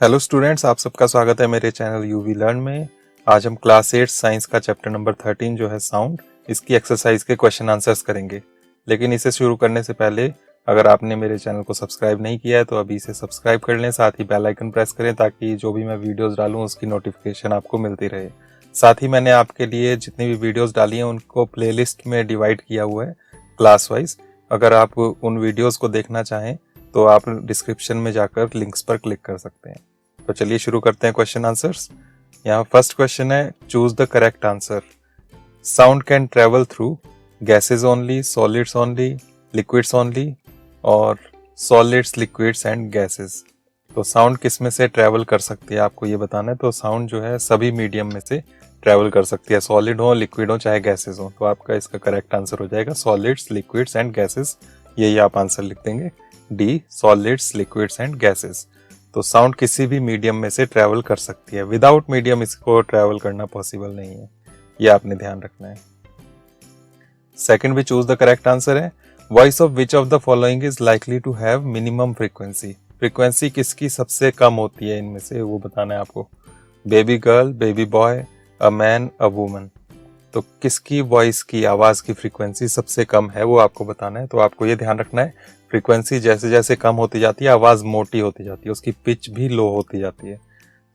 Hello students, आप सबका स्वागत है मेरे चैनल यूवी लर्न में। आज हम क्लास 8 साइंस का चैप्टर नंबर 13 जो है साउंड, इसकी एक्सरसाइज के क्वेश्चन आंसर्स करेंगे। लेकिन इसे शुरू करने से पहले अगर आपने मेरे चैनल को सब्सक्राइब नहीं किया है तो अभी इसे सब्सक्राइब कर लें, साथ ही बेल आइकन प्रेस करें ताकि जो भी मैं वीडियोस डालूं उसकी नोटिफिकेशन आपको मिलती रहे। साथ ही मैंने आपके लिए जितनी भी वीडियोस डाली हैं उनको प्लेलिस्ट में डिवाइड किया हुआ है क्लास वाइज। अगर आप उन वीडियोस को देखना चाहें तो आप डिस्क्रिप्शन में जाकर लिंक्स पर क्लिक कर सकते हैं। तो चलिए शुरू करते हैं क्वेश्चन आंसर्स। यहाँ फर्स्ट क्वेश्चन है, choose the correct answer. Sound can travel through gases only, solids only, liquids only और सॉलिड्स, लिक्विड्स एंड गैसेज। तो साउंड किस में से ट्रेवल कर सकती है आपको ये बताना है। तो साउंड जो है सभी मीडियम में से ट्रेवल कर सकती है, सॉलिड हो, लिक्विड हो, चाहे गैसेज हो। तो आपका इसका करेक्ट आंसर हो जाएगा सॉलिड्स, लिक्विड्स एंड गैसेज। यही आप आंसर लिख देंगे, D, solids, liquids and gases. तो साउंड किसी भी मीडियम में से ट्रैवल कर सकती है, विदाउट मीडियम इसको ट्रैवल करना पॉसिबल नहीं है, ये आपने ध्यान रखना है। Second B choose the correct answer है, voice of which of the following is likely to have minimum frequency. Frequency किसकी सबसे कम होती है इनमें से वो बताना है आपको। Baby girl, baby boy, a man, a woman. तो किसकी वॉइस की, आवाज की फ्रीक्वेंसी सबसे कम है वो आपको बताना है। तो आपको ये ध्यान रखना है, फ्रीक्वेंसी जैसे जैसे कम होती जाती है आवाज मोटी होती जाती है, उसकी पिच भी लो होती जाती है।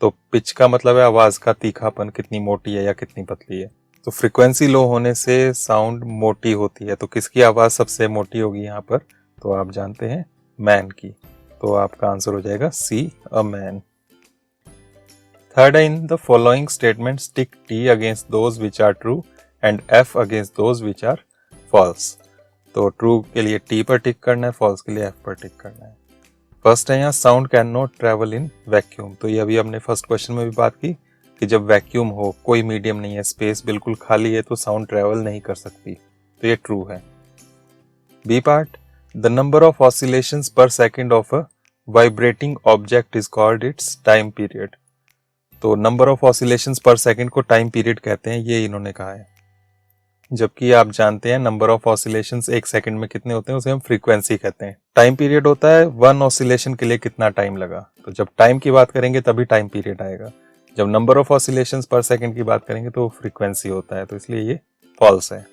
तो पिच का मतलब है आवाज का तीखापन, कितनी मोटी है या कितनी पतली है। तो फ्रीक्वेंसी लो होने से साउंड मोटी होती है। तो किसकी आवाज सबसे मोटी होगी यहाँ पर, तो आप जानते हैं मैन की। तो आपका आंसर हो जाएगा C, a man. Third, in the following statements, tick T against those which are true and F against those which are false. तो true के लिए T पर टिक करना है, false के लिए F पर टिक करना है। फर्स्ट है यहाँ, sound can not travel in vacuum. तो ये अभी हमने फर्स्ट क्वेश्चन में भी बात की कि जब वैक्यूम हो, कोई मीडियम नहीं है, स्पेस बिल्कुल खाली है, तो साउंड ट्रेवल नहीं कर सकती। तो ये ट्रू है। B part, the number of oscillations per second of a vibrating object is called its time period. तो number of oscillations per second को टाइम पीरियड कहते हैं, ये इन्होंने कहा है। जबकि आप जानते हैं नंबर ऑफ ऑसिलेशंस एक सेकंड में कितने होते हैं, उसे हम फ्रीक्वेंसी कहते हैं। टाइम पीरियड होता है वन ऑसिलेशन के लिए कितना टाइम लगा। तो जब टाइम की बात करेंगे तभी टाइम पीरियड आएगा, जब number of oscillations per second की बात करेंगे तो फ्रीक्वेंसी होता है। तो इसलिए ये फॉल्स है।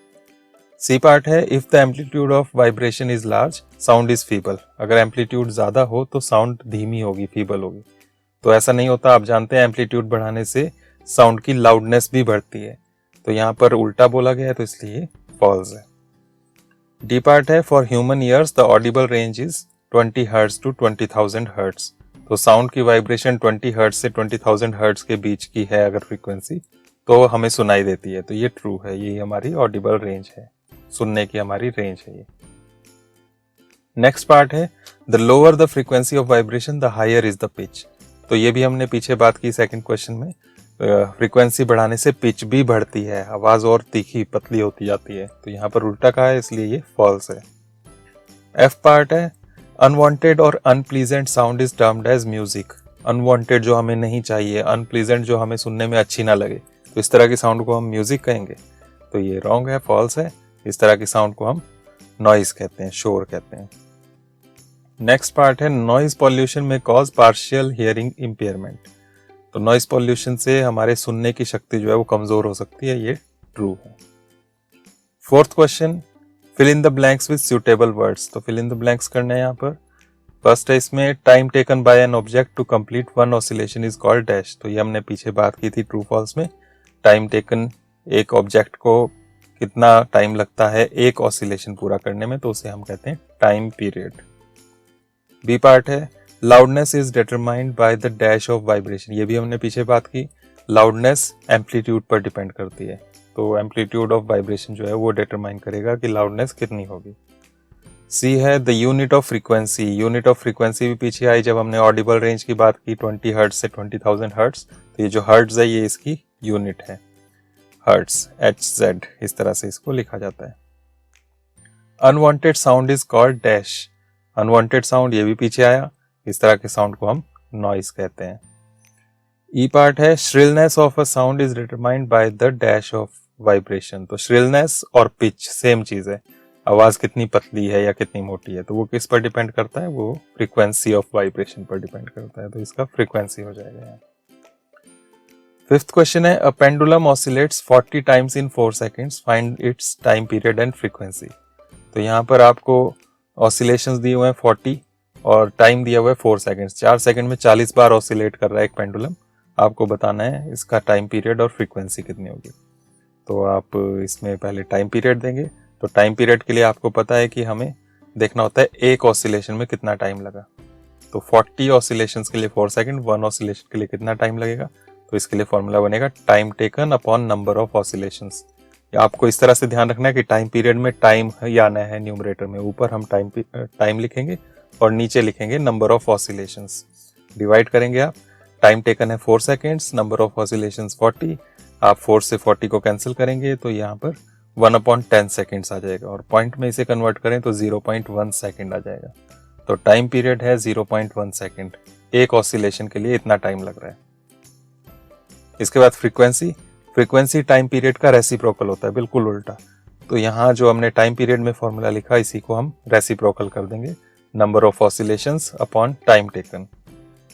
सी पार्ट है, if the amplitude of vibration is large sound is feeble. अगर एम्पलीट्यूड ज्यादा हो तो साउंड धीमी होगी, फीबल होगी। तो ऐसा नहीं होता, आप जानते हैं एम्पलीट्यूड बढ़ाने से साउंड की लाउडनेस भी बढ़ती है। तो यहाँ पर उल्टा बोला गया है, तो इसलिए फॉल्स है। डी पार्ट है, for human ears the audible range is 20 hertz to 20,000 hertz. तो साउंड की वाइब्रेशन 20 हर्ट्ज से 20,000 हर्ट्ज के बीच की है अगर फ्रीक्वेंसी, तो हमें सुनाई देती है। तो ये ट्रू है, यही हमारी ऑडिबल रेंज है, सुनने की हमारी रेंज है ये। नेक्स्ट पार्ट है, the lower the frequency of vibration the higher is the pitch. तो ये भी हमने पीछे बात की सेकंड क्वेश्चन में, फ्रीक्वेंसी बढ़ाने से पिच भी बढ़ती है, आवाज और तीखी पतली होती जाती है। तो यहाँ पर उल्टा कहा है, इसलिए ये फॉल्स है। एफ पार्ट है, अनवांटेड और unpleasant sound is termed as music. Unwanted जो हमें नहीं चाहिए, अनप्लीजेंट जो हमें सुनने में अच्छी ना लगे, तो इस तरह की साउंड को हम म्यूजिक कहेंगे। तो ये रॉन्ग है, फॉल्स है। इस तरह की साउंड को हम नॉइज कहते हैं, शोर कहते हैं। नेक्स्ट पार्ट है, नॉइज पॉल्यूशन में कॉज पार्शियल हियरिंग इम्पेयरमेंट। तो नॉइज पॉल्यूशन से हमारे सुनने की शक्ति जो है वो कमजोर हो सकती है, ये ट्रू है। Fourth question, fill in the blanks with suitable words. तो फिल इन द ब्लैंक्स करना है यहाँ पर। फर्स्ट है इसमें, time taken by an object to complete one oscillation is called dash. तो ये हमने पीछे बात की थी ट्रू फॉल्स में। टाइम टेकन, एक ऑब्जेक्ट को कितना टाइम लगता है एक ऑसिलेशन पूरा करने में, तो उसे हम कहते हैं टाइम पीरियड। बी पार्ट है, loudness is determined by the dash of vibration. ये भी हमने पीछे बात की, लाउडनेस एम्पलीट्यूड पर डिपेंड करती है। तो एम्पलीट्यूड ऑफ वाइब्रेशन जो है वो डिटरमाइन करेगा कि लाउडनेस कितनी होगी। सी है, the unit of frequency. Unit of frequency भी पीछे आई जब हमने ऑडिबल रेंज की बात की, 20 हर्ट्ज से 20,000 हर्ट्ज। तो ये जो हर्ट्ज है ये इसकी यूनिट है, हर्ट्ज, HZ, इस तरह से इसको लिखा जाता है। Unwanted sound is called dash. Unwanted sound ये भी पीछे आया, इस तरह के साउंड को हम नॉइज कहते हैं। ई पार्ट है, shrillness of a sound is determined by the dash of vibration. तो श्रिलनेस और पिच सेम चीज है। आवाज कितनी पतली है या कितनी मोटी है, तो वो किस पर डिपेंड करता है, वो फ्रीक्वेंसी ऑफ वाइब्रेशन पर डिपेंड करता है, तो इसका फ्रीक्वेंसी हो जाएगा यहाँ। फिफ्थ क्वेश्चन है, a pendulum oscillates 40 times in 4 seconds, find its time period and frequency. तो यहाँ पर आपको ऑसिलेशंस दिए हुए हैं 40 और टाइम दिया हुआ है 4 सेकंड्स। 4 सेकंड में 40 बार ऑसिलेट कर रहा है एक पेंडुलम। आपको बताना है इसका टाइम पीरियड और फ्रीक्वेंसी कितनी होगी। तो आप इसमें पहले टाइम पीरियड देंगे। तो टाइम पीरियड के लिए आपको पता है कि हमें देखना होता है एक ऑसिलेशन में कितना टाइम लगा। तो 40 ऑसिलेशंस के लिए 4 सेकंड, 1 ऑसिलेशन के लिए कितना टाइम लगेगा, तो इसके लिए फॉर्मूला बनेगा time taken upon number of oscillations. आपको इस तरह से ध्यान रखना है कि टाइम पीरियड में टाइम ही आना है न्यूमरेटर में, ऊपर हम टाइम लिखेंगे और नीचे लिखेंगे नंबर ऑफ ऑसिलेशंस। डिवाइड करेंगे आप, टाइम टेकन है 4 सेकेंड्स, नंबर ऑफ ऑसिलेशंस 40, आप 4 से 40 को कैंसिल करेंगे तो यहाँ पर 1/10 सेकेंड्स आ जाएगा और पॉइंट में इसे कन्वर्ट करें तो 0.1 सेकेंड आ जाएगा। तो टाइम पीरियड है 0.1 सेकेंड, एक ऑसिलेशन के लिए इतना टाइम लग रहा है। इसके बाद फ्रीक्वेंसी टाइम पीरियड का रेसिप्रोकल होता है, बिल्कुल उल्टा। तो यहाँ जो हमने टाइम पीरियड में फॉर्मूला लिखा इसी को हम रेसिप्रोकल कर देंगे, number of oscillations upon time taken.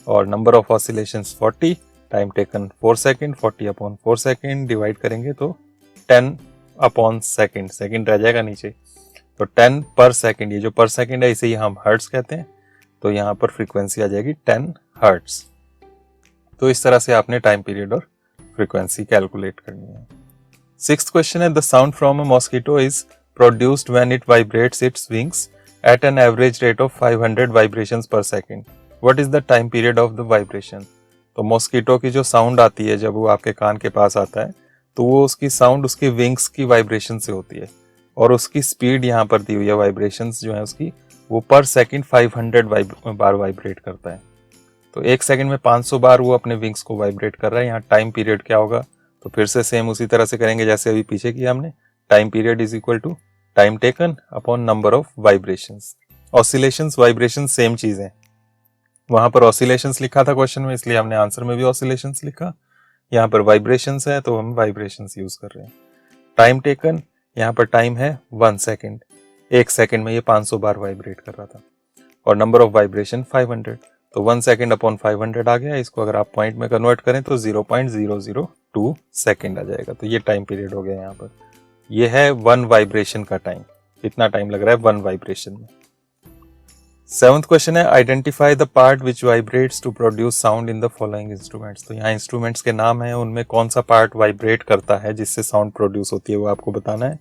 और number of oscillations 40, time taken 4 second, 40 upon 4 second divide करेंगे तो 10 अपॉन सेकेंड, सेकेंड रह जाएगा नीचे, तो 10 पर सेकेंड। ये जो पर सेकेंड है इसे ही हम हर्ट्स कहते हैं। तो यहाँ पर फ्रीक्वेंसी आ जाएगी 10 हर्ट्स। तो इस तरह से आपने टाइम पीरियड और फ्रीक्वेंसी कैलकुलेट करनी है। सिक्स्थ क्वेश्चन है, the sound from a mosquito is produced when it vibrates its wings at an average rate of 500 vibrations per second, what is the time period of the vibration. तो mosquito की जो sound आती है जब वो आपके कान के पास आता है तो वो उसकी साउंड उसकी विंग्स की वाइब्रेशन से होती है और उसकी स्पीड यहाँ पर दी हुई है, वाइब्रेशंस जो है उसकी, वो पर सेकेंड 500 बार वाइब्रेट करता है। तो एक सेकंड में 500 बार वो अपने विंग्स को वाइब्रेट कर रहा है। यहाँ टाइम पीरियड क्या होगा, तो फिर से सेम उसी तरह से करेंगे जैसे अभी पीछे किया हमने। Time period is equal to time taken upon number of vibrations. Oscillations vibration same चीज है, वहां पर ऑसिलेशंस लिखा था क्वेश्चन में, इसलिए हमने आंसर में भी ऑसिलेशंस लिखा। यहाँ पर वाइब्रेशंस है तो हम वाइब्रेशंस यूज कर रहे हैं। टाइम टेकन, यहाँ पर टाइम है 1 सेकेंड, एक सेकेंड में ये 500 बार वाइब्रेट कर रहा था। और नंबर ऑफ वाइब्रेशन 500, तो 1 सेकेंड अपॉन 500 आ गया। इसको अगर आप पॉइंट में कन्वर्ट करें तो 0.002 सेकेंड आ जाएगा। तो ये टाइम पीरियड हो गया यहाँ पर। ये है 1 वाइब्रेशन का टाइम, कितना टाइम लग रहा है 1 वाइब्रेशन में। सेवंथ क्वेश्चन है, identify the part which vibrates to produce sound in the following instruments. तो यहाँ इंस्ट्रूमेंट्स के नाम है, उनमें कौन सा पार्ट वाइब्रेट करता है जिससे साउंड प्रोड्यूस होती है वो आपको बताना है।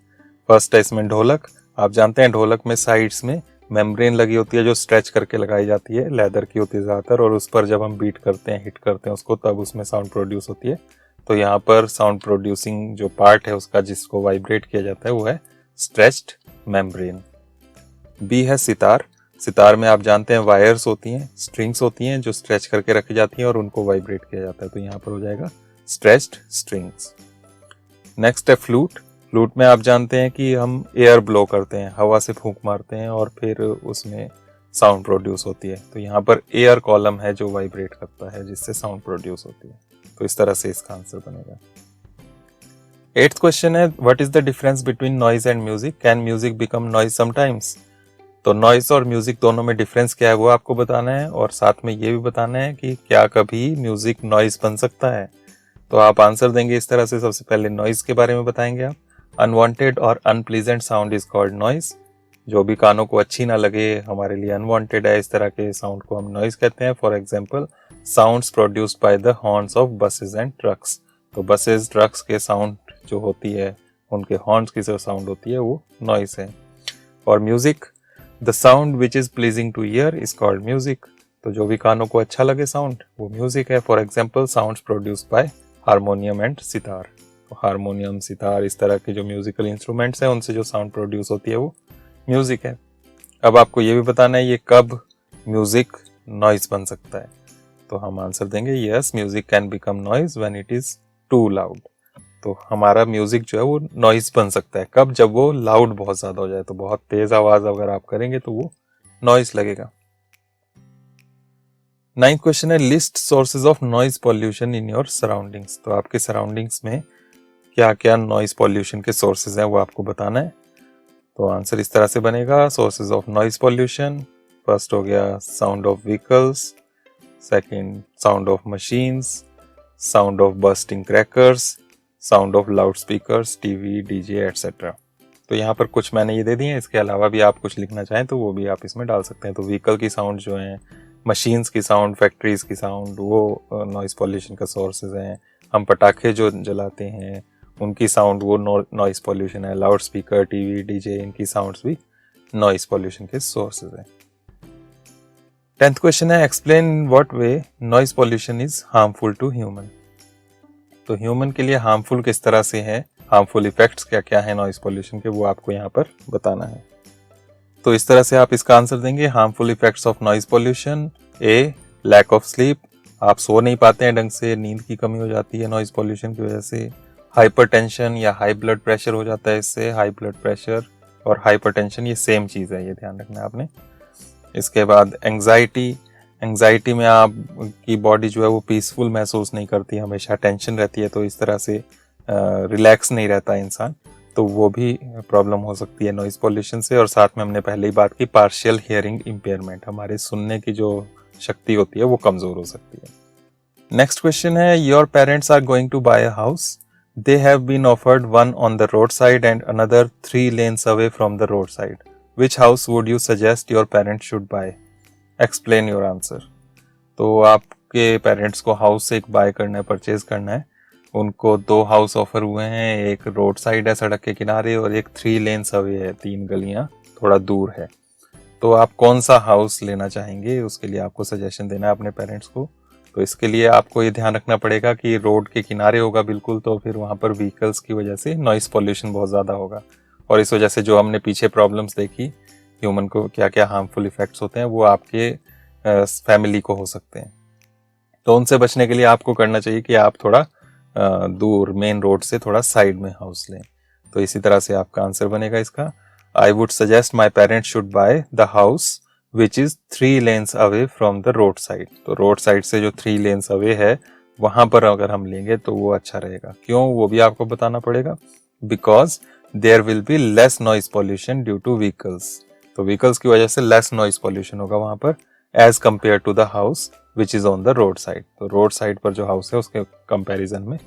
फर्स्ट है इसमें ढोलक। आप जानते हैं ढोलक में साइड्स में मेम्ब्रेन लगी होती है जो स्ट्रेच करके लगाई जाती है, लेदर की होती है ज़्यादातर, और उस पर जब हम बीट करते हैं, हिट करते हैं उसको, तब उसमें साउंड प्रोड्यूस होती है। तो यहाँ पर साउंड प्रोड्यूसिंग जो पार्ट है उसका जिसको वाइब्रेट किया जाता है वो है स्ट्रेच्ड मेम्ब्रेन। बी है सितार। सितार में आप जानते हैं वायर्स होती हैं, स्ट्रिंग्स होती हैं जो स्ट्रेच करके रखी जाती हैं और उनको वाइब्रेट किया जाता है, तो यहाँ पर हो जाएगा स्ट्रेच्ड स्ट्रिंग्स। नेक्स्ट है फ्लूट। फ्लूट में आप जानते हैं कि हम एयर ब्लो करते हैं, हवा से फूंक मारते हैं और फिर उसमें साउंड प्रोड्यूस होती है। तो यहाँ पर एयर कॉलम है जो वाइब्रेट करता है जिससे साउंड प्रोड्यूस होती है। तो इस तरह से इसका आंसर बनेगा। एट्थ क्वेश्चन है, what is the difference between noise and music, can music become noise sometimes. तो नॉइज और म्यूजिक दोनों में डिफरेंस क्या है वो आपको बताना है और साथ में ये भी बताना है कि क्या कभी म्यूजिक नॉइज बन सकता है। तो आप आंसर देंगे इस तरह से। सबसे पहले नॉइज के बारे में बताएंगे आप। अनवांटेड और unpleasant sound is called noise. जो भी कानों को अच्छी ना लगे, हमारे लिए अनवांटेड है, इस तरह के साउंड को हम नॉइज कहते हैं। For example, sounds produced by the horns of buses and trucks. तो बसेस ट्रक्स के साउंड जो होती है, उनके हॉर्न्स की जो साउंड होती है वो नॉइज है। और music, the sound which is pleasing two year is called music. तो जो भी कानों को अच्छा लगे साउंड वो म्यूजिक है। For example, sounds produced by harmonium and sitar. तो हारमोनियम, सितार, इस तरह के जो म्यूजिकल इंस्ट्रूमेंट्स हैं उनसे जो साउंड प्रोड्यूस होती है वो म्यूजिक है। अब आपको ये भी बताना है ये कब म्यूजिक नॉइज बन सकता है। तो हम आंसर देंगे yes, music can become noise when it is too loud. तो हमारा म्यूजिक जो है वो नॉइज बन सकता है कब, जब वो लाउड बहुत ज्यादा हो जाए। तो बहुत तेज आवाज अगर आप करेंगे तो वो नॉइज लगेगा। नाइन्थ क्वेश्चन है, list sources of noise pollution in your surroundings. तो आपके सराउंडिंग्स में क्या क्या नॉइज पॉल्यूशन के सोर्सेज हैं वो आपको बताना है। तो आंसर इस तरह से बनेगा, sources of noise pollution, first हो गया sound of vehicles, second sound of machines, sound of bursting crackers, sound of loud speakers, TV, DJ etcetera. तो यहाँ पर कुछ मैंने ये दे दिए हैं, इसके अलावा भी आप कुछ लिखना चाहें तो वो भी आप इसमें डाल सकते हैं। तो व्हीकल की साउंड जो है, मशीन्स की साउंड, फैक्ट्रीज की साउंड, वो नॉइज पॉल्यूशन का सोर्सेज हैं। हम पटाखे जो जलाते हैं उनकी साउंड, वो नॉइज पॉल्यूशन है। लाउड स्पीकर, टीवी, डीजे, इनकी साउंड्स भी नॉइज पॉल्यूशन के सोर्सेज हैं। 10th क्वेश्चन है, explain what way noise pollution is harmful to human. तो ह्यूमन के लिए हार्मफुल किस तरह से है, हार्मफुल इफेक्ट्स क्या क्या है नॉइज पॉल्यूशन के, वो आपको यहाँ पर बताना है। तो इस तरह से आप इसका आंसर देंगे, harmful effects of noise pollution. A, lack of sleep, आप सो नहीं पाते हैं ढंग से, नींद की कमी हो जाती है नॉइज पॉल्यूशन की वजह से। हाइपरटेंशन या हाई ब्लड प्रेशर हो जाता है इससे। हाई ब्लड प्रेशर और हाइपरटेंशन ये सेम चीज़ है, ये ध्यान रखना है आपने। इसके बाद एंग्जाइटी में आपकी बॉडी जो है वो पीसफुल महसूस नहीं करती, हमेशा टेंशन रहती है, तो इस तरह से रिलैक्स नहीं रहता इंसान, तो वो भी प्रॉब्लम हो सकती है नॉइज पॉल्यूशन से। और साथ में हमने पहले ही बात की, पार्शियल हियरिंग इम्पेयरमेंट, हमारे सुनने की जो शक्ति होती है वो कमज़ोर हो सकती है। नेक्स्ट क्वेश्चन है, your parents are going to buy a house, they have been offered one on the road side and another 3 lanes away from the road side, which house would you suggest your parents should buy, explain your answer. तो आपके parents को house एक bye करना है, purchase करना है, उनको 2 house offer हुए हैं, एक रोड साइड है सड़क के किनारे और एक 3 lanes अवे है, 3 गलियां थोड़ा दूर है। तो आप कौन सा हाउस लेना चाहेंगे, उसके लिए आपको सजेशन देना है अपने पेरेंट्स को। तो इसके लिए आपको ये ध्यान रखना पड़ेगा कि रोड के किनारे होगा बिल्कुल, तो फिर वहाँ पर व्हीकल्स की वजह से नॉइस पॉल्यूशन बहुत ज़्यादा होगा, और इस वजह से जो हमने पीछे प्रॉब्लम्स देखी ह्यूमन को क्या क्या हार्मफुल इफेक्ट्स होते हैं वो आपके फैमिली को हो सकते हैं। तो उनसे बचने के लिए आपको करना चाहिए कि आप थोड़ा दूर मेन रोड से थोड़ा साइड में हाउस लें। तो इसी तरह से आपका आंसर बनेगा इसका, I would suggest my parents should by the house which is 3 lanes away from the road side. तो रोड साइड से जो 3 lanes अवे है वहां पर अगर हम लेंगे तो वो अच्छा रहेगा। क्यों, वो भी आपको बताना पड़ेगा, because there will be less noise pollution due to vehicles. तो व्हीकल्स की वजह से लेस नॉइज पॉल्यूशन होगा वहां पर, as compare to the house which is on the road side. तो रोड साइड पर जो हाउस है उसके कंपैरिजन में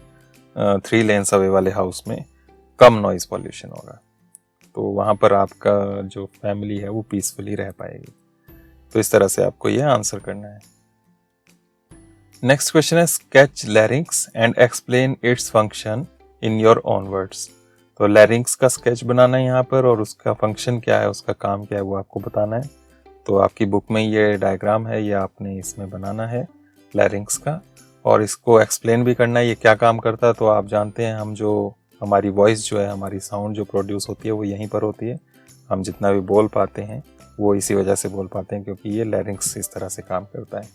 3 lanes अवे वाले हाउस में कम नॉइज पॉल्यूशन होगा, तो वहां पर आपका जो फैमिली है वो पीसफुली रह पाएगी। तो इस तरह से आपको ये आंसर करना है। नेक्स्ट क्वेश्चन है, sketch larynx and explain its function in your own words. तो लैरिंक्स का स्केच बनाना है यहाँ पर, और उसका फंक्शन क्या है, उसका काम क्या है, वो आपको बताना है। तो आपकी बुक में ये डायग्राम है, ये आपने इसमें बनाना है लैरिंक्स का, और इसको एक्सप्लेन भी करना है ये क्या काम करता है। तो आप जानते हैं, हम जो हमारी वॉइस जो है, हमारी साउंड जो प्रोड्यूस होती है वो यहीं पर होती है। हम जितना भी बोल पाते हैं वो इसी वजह से बोल पाते हैं, क्योंकि ये लैरिंक्स इस तरह से काम करता है।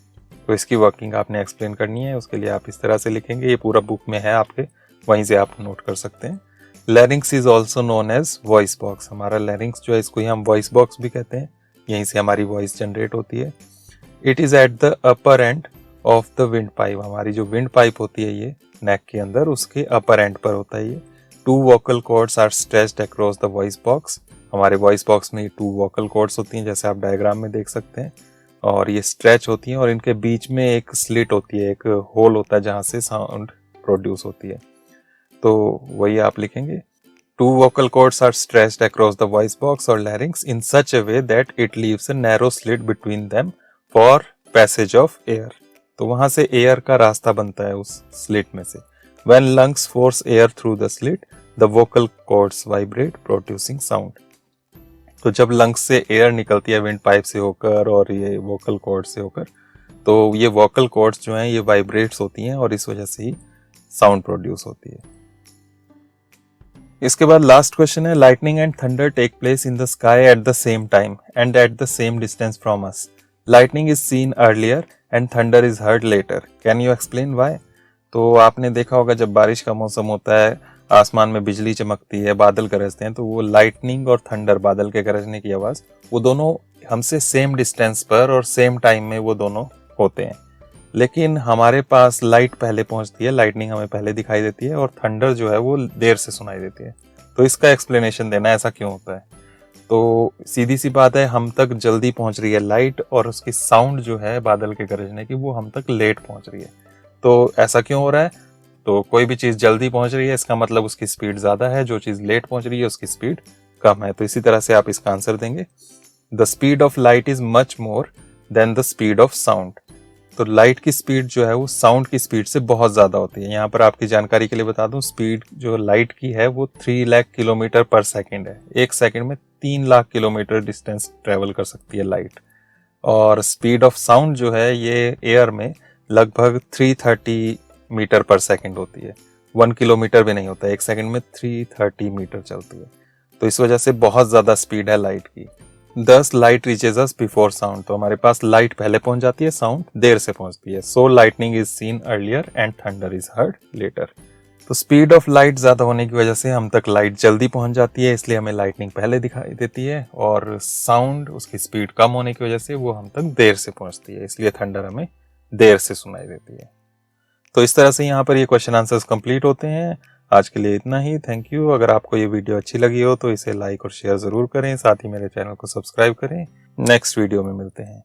तो इसकी वर्किंग आपने एक्सप्लेन करनी है, उसके लिए आप इस तरह से लिखेंगे, ये पूरा बुक में है आपके, वहीं से आप नोट कर सकते हैं। Larynx is also known as voice box. हमारा लैरिंक्स जो है इसको ही हम वॉइस बॉक्स भी कहते हैं, यहीं से हमारी वॉइस जनरेट होती है। It is at the upper end of the wind pipe. हमारी जो विंड पाइप होती है ये नेक के अंदर, उसके अपर एंड पर होता है ये। 2 vocal cords are stretched across the voice box. हमारे वॉइस बॉक्स में 2 vocal cords होती हैं, जैसे आप डायग्राम में देख सकते हैं, और ये स्ट्रेच होती हैं, और इनके बीच में एक स्लिट होती है, एक होल होता है जहाँ से साउंड प्रोड्यूस होती है। तो वही आप लिखेंगे, 2 vocal cords are stretched across the voice box or larynx in such a way that it leaves a narrow slit between them for passage of air. तो वहां से एयर का रास्ता बनता है उस स्लिट में से। When lungs force air through the slit, the vocal cords vibrate, producing sound. तो जब लंग्स से एयर निकलती है विंड पाइप से होकर और ये वोकल कॉर्ड से होकर, तो ये वोकल कॉर्ड्स जो हैं ये वाइब्रेट्स होती हैं, और इस वजह से ही साउंड प्रोड्यूस होती है। इसके बाद लास्ट क्वेश्चन है, lightning and thunder take place in the sky at the same time and at the same distance from us. Lightning is seen earlier and thunder is heard later, can you explain why. तो आपने देखा होगा जब बारिश का मौसम होता है, आसमान में बिजली चमकती है, बादल गरजते हैं, तो वो लाइटनिंग और थंडर, बादल के गरजने की आवाज़, वो दोनों हमसे सेम डिस्टेंस पर और सेम टाइम में वो दोनों होते हैं। लेकिन हमारे पास लाइट पहले पहुंचती है, लाइटनिंग हमें पहले दिखाई देती है, और थंडर जो है वो देर से सुनाई देती है। तो इसका एक्सप्लेनेशन देना, ऐसा क्यों होता है। तो सीधी सी बात है, हम तक जल्दी पहुंच रही है लाइट, और उसकी साउंड जो है बादल के गरजने की वो हम तक लेट पहुंच रही है। तो ऐसा क्यों हो रहा है? तो कोई भी चीज़ जल्दी पहुंच रही है इसका मतलब उसकी स्पीड ज़्यादा है, जो चीज़ लेट पहुंच रही है उसकी स्पीड कम है। तो इसी तरह से आप इसका आंसर देंगे, the speed of light is much more than the speed of sound. तो लाइट की स्पीड जो है वो साउंड की स्पीड से बहुत ज़्यादा होती है। यहाँ पर आपकी जानकारी के लिए बता दूं, स्पीड जो लाइट की है वो 3 लाख किलोमीटर पर सेकेंड है। एक सेकेंड में 3 लाख किलोमीटर डिस्टेंस ट्रेवल कर सकती है लाइट। और स्पीड ऑफ साउंड जो है ये एयर में लगभग 330 मीटर पर सेकेंड होती है। 1 किलोमीटर भी नहीं होता है, एक सेकेंड में 330 मीटर चलती है। तो इस वजह से बहुत ज़्यादा स्पीड है लाइट की। दस light reaches us before sound, तो हमारे पास लाइट पहले पहुंच जाती है, साउंड देर से पहुंचती है। So lightning is seen earlier and thunder is heard later. तो स्पीड ऑफ लाइट ज़्यादा होने की वजह से हम तक लाइट जल्दी पहुंच जाती है, इसलिए हमें लाइटनिंग पहले दिखाई देती है। और साउंड उसकी स्पीड कम होने की वजह से वो हम तक देर से पहुंचती है, इसलिए थंडर हमें देर से सुनाई देती है। तो इस तरह से यहाँ पर ये क्वेश्चन आंसर्स कंप्लीट होते हैं। आज के लिए इतना ही। Thank you. अगर आपको ये वीडियो अच्छी लगी हो तो इसे लाइक और शेयर ज़रूर करें, साथ ही मेरे चैनल को सब्सक्राइब करें। नेक्स्ट वीडियो में मिलते हैं।